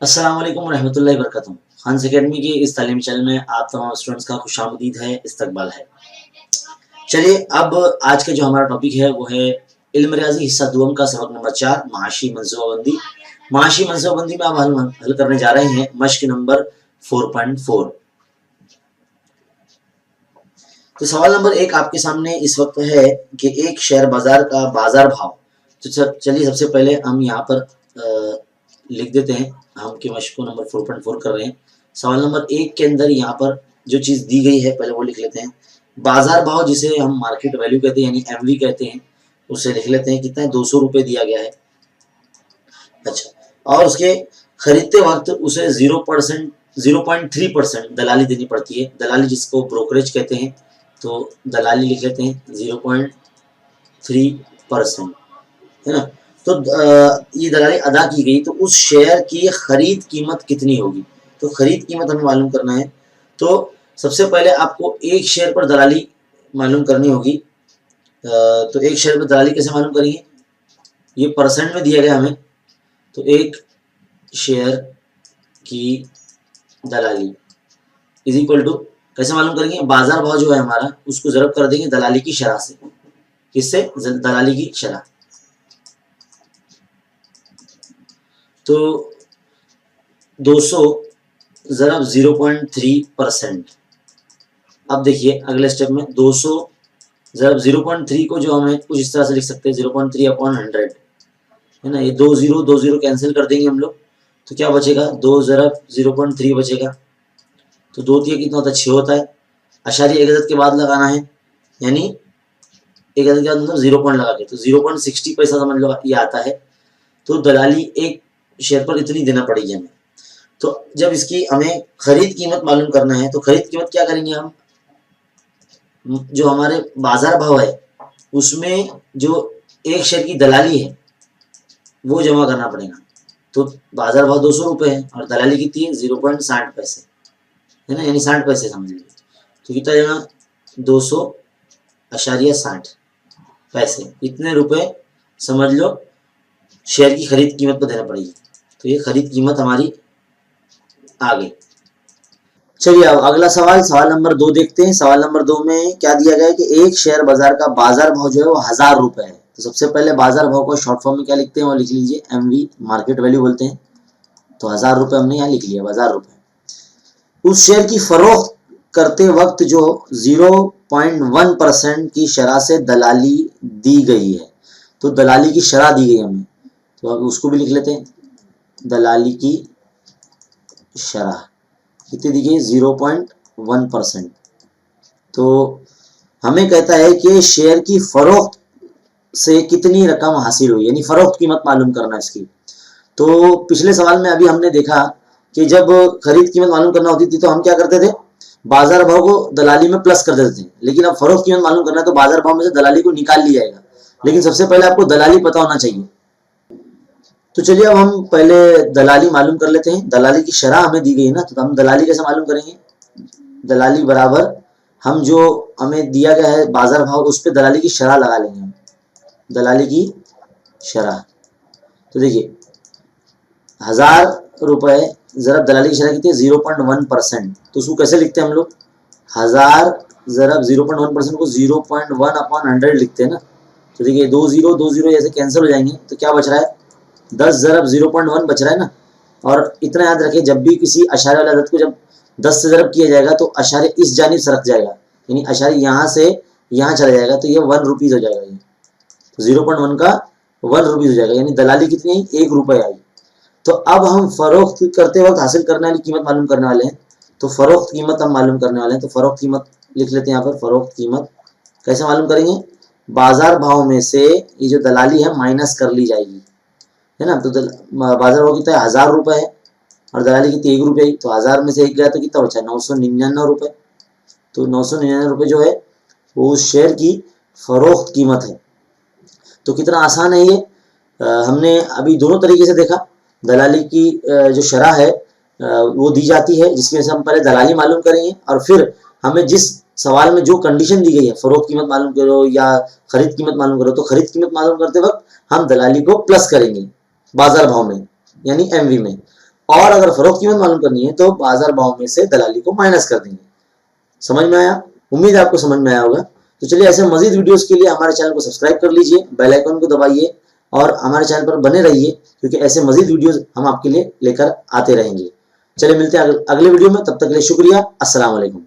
अस्सलाम वालेकुम रहमतुल्लाहि वबरकातुहू। खान अकेडमी के इस तालीमी चैनल में आप तमाम स्टूडेंट्स का खुशामदीद है, इस्तकबाल है। चलिए अब आज का जो हमारा टॉपिक है वो है इल्म रियाज़ी हिस्सा दुआम का सबक नंबर 4 माशी मनसूबाबंदी। माशी मनसूबाबंदी में अब हम हल करने जा रहे हैं मश्क नंबर 4.4। तो सवाल नंबर 1 आपके सामने इस वक्त है कि एक शेयर बाजार का बाजार भाव। तो चलिए सबसे पहले हम यहाँ पर लिख देते हैं। हम के मश्क को नंबर 4.4 कर रहे हैं। सवाल नंबर 1 के अंदर यहाँ पर जो चीज़ दी गई है पहले वो लिख लेते हैं। बाजार भाव जिसे हम मार्केट वैल्यू कहते हैं यानी एमवी कहते हैं, उसे लिख लेते हैं। कितना है? 200 रुपये दिया गया है। अच्छा, और उसके खरीदते वक्त उसे 0.3% दलाली देनी पड़ती है। दलाली जिसको ब्रोकरेज कहते हैं, तो दलाली लिख लेते हैं 0.3%, है ना। तो ये दलाली अदा की गई तो उस शेयर की खरीद कीमत कितनी होगी? तो खरीद कीमत हमें मालूम करना है। तो सबसे पहले आपको एक शेयर पर दलाली मालूम करनी होगी। तो एक शेयर पर दलाली कैसे मालूम करेंगे? ये परसेंट में दिया गया हमें। तो एक शेयर की दलाली इज इक्वल टू कैसे मालूम करेंगे? बाजार भाव जो है हमारा उसको ज़रब कर देंगे दलाली की शरह से। किससे? दलाली की शरह। तो 200 ज़रब 0.3%। अब देखिए अगले स्टेप में 200 ज़रब 0.3 को जो हमें कुछ इस तरह से लिख सकते हैं 0.3/100, है ना। ये 2 0 कैंसिल कर देंगे हम लोग, तो क्या बचेगा? 2 ज़रब 0.3 बचेगा। तो 2 3 कितना होता है? 6 होता है। अशारिया एक अदद के बाद लगाना है, यानी एक अदद के बाद मतलब 0 पॉइंट लगा के, तो 0.60 पैसा समझ लो ये आता है। तो दलाली एक शेयर पर इतनी देना पड़ेगी हमें। तो जब इसकी हमें खरीद कीमत मालूम करना है तो खरीद कीमत क्या करेंगे हम? जो हमारे बाजार भाव है उसमें जो एक शेयर की दलाली है वो जमा करना पड़ेगा। तो बाजार भाव 200 रुपये है और दलाली कितनी है? 0.60 पैसे, है ना, यानी 60 पैसे समझ लीजिए। तो कितना जाएगा? 200.60 पैसे, इतने रुपए समझ लो शेयर की खरीद कीमत पर देना पड़ेगी। तो ये खरीद कीमत हमारी आ गई। चलिए अब अगला सवाल, सवाल नंबर 2 देखते हैं। सवाल नंबर 2 में क्या दिया गया है कि एक शेयर बाजार का बाजार भाव जो है वो 1000 रुपये है। तो सबसे पहले बाजार भाव को शॉर्ट फॉर्म में क्या लिखते हैं वो लिख लीजिए, एमवी, मार्केट वैल्यू बोलते हैं। तो 1000 रुपये हमने यहाँ लिख लिया, बाजार रुपये। उस शेयर की फरोख्त करते वक्त जो 0.1% की शरह से दलाली दी गई है। तो दलाली की शरह दी गई हमें, तो अब उसको भी लिख लेते हैं। दलाली की शरह कितनी दी गई? 0.1%। तो हमें कहता है कि शेयर की फरोख्त से कितनी रकम हासिल हुई, यानी फरोख्त कीमत मालूम करना इसकी। तो पिछले सवाल में अभी हमने देखा कि जब खरीद कीमत मालूम करना होती थी तो हम क्या करते थे? बाजार भाव को दलाली में प्लस कर देते थे। लेकिन अब फरोख्त कीमत मालूम करना है तो बाजार भाव में से दलाली को निकाल लिया जाएगा। लेकिन सबसे पहले आपको दलाली पता होना चाहिए। तो चलिए अब हम पहले दलाली मालूम कर लेते हैं। दलाली की शरह हमें दी गई है ना, तो हम दलाली कैसे मालूम करेंगे? दलाली बराबर हम जो हमें दिया गया है बाजार भाव उस पर दलाली की शरह लगा लेंगे हम। दलाली की शरह, तो देखिए 1000 रुपये ज़रब दलाली की शरह कितनी है? 0.1%। तो उसको कैसे लिखते हैं हम लोग? 1000 ज़रब 0.1% को 0.1/100 लिखते हैं ना। तो देखिए 2 0 ऐसे कैंसिल हो जाएंगे, तो क्या बच रहा है? 10 ज़रब 0.1 बच रहा है ना। और इतना याद रखें, जब भी किसी अशारे वाले अदद को जब 10 से ज़रब किया जाएगा तो अशारे इस जानिब सरक जाएगा, यानी अशारे यहाँ से यहाँ चला जाएगा, तो ये 1 रुपीज़ हो जाएगा। ये तो 0.1 का 1 रुपीज़ हो जाएगा, यानी दलाली कितनी आई? 1 रुपये आई। तो अब हम फरोख्त करते वक्त हासिल करने वाली कीमत मालूम करने वाले हैं। तो फरोख्त कीमत हम मालूम करने वाले हैं। तो फरोख्त कीमत लिख लेते हैं यहाँ पर। फरोख्त कीमत कैसे मालूम करेंगे? बाजार भाव में से ये जो दलाली है माइनस कर ली जाएगी, है ना। तो बाजार भाव कितना है? 1000 रुपये है और दलाली कितनी? 1 रुपये। तो 1000 में से 1 गया तो कितना बचा? 999 रुपये। तो 999 रुपये जो है वो उस शेयर की फरोख्त कीमत है। तो कितना आसान है ये। हमने अभी दोनों तरीके से देखा। दलाली की जो शरह है वो दी जाती है, जिसकी वजह से हम पहले दलाली मालूम करेंगे और फिर हमें जिस सवाल में जो कंडीशन दी गई है, फरोख्त कीमत मालूम करो या खरीद कीमत मालूम करो, तो खरीद कीमत मालूम करते वक्त हम दलाली को प्लस करेंगे बाजार भाव में, यानी एमवी में। और अगर फरोख्त कीमत मालूम करनी है तो बाजार भाव में से दलाली को माइनस कर देंगे। समझ में आया? उम्मीद है आपको समझ में आया होगा। तो चलिए ऐसे मजीद वीडियोस के लिए हमारे चैनल को सब्सक्राइब कर लीजिए, बेल आइकन को दबाइए और हमारे चैनल पर बने रहिए, क्योंकि ऐसे मजीद वीडियोस हम आपके लिए लेकर आते रहेंगे। चलिए मिलते हैं अगले वीडियो में, तब तक के लिए शुक्रिया। अस्सलाम वालेकुम।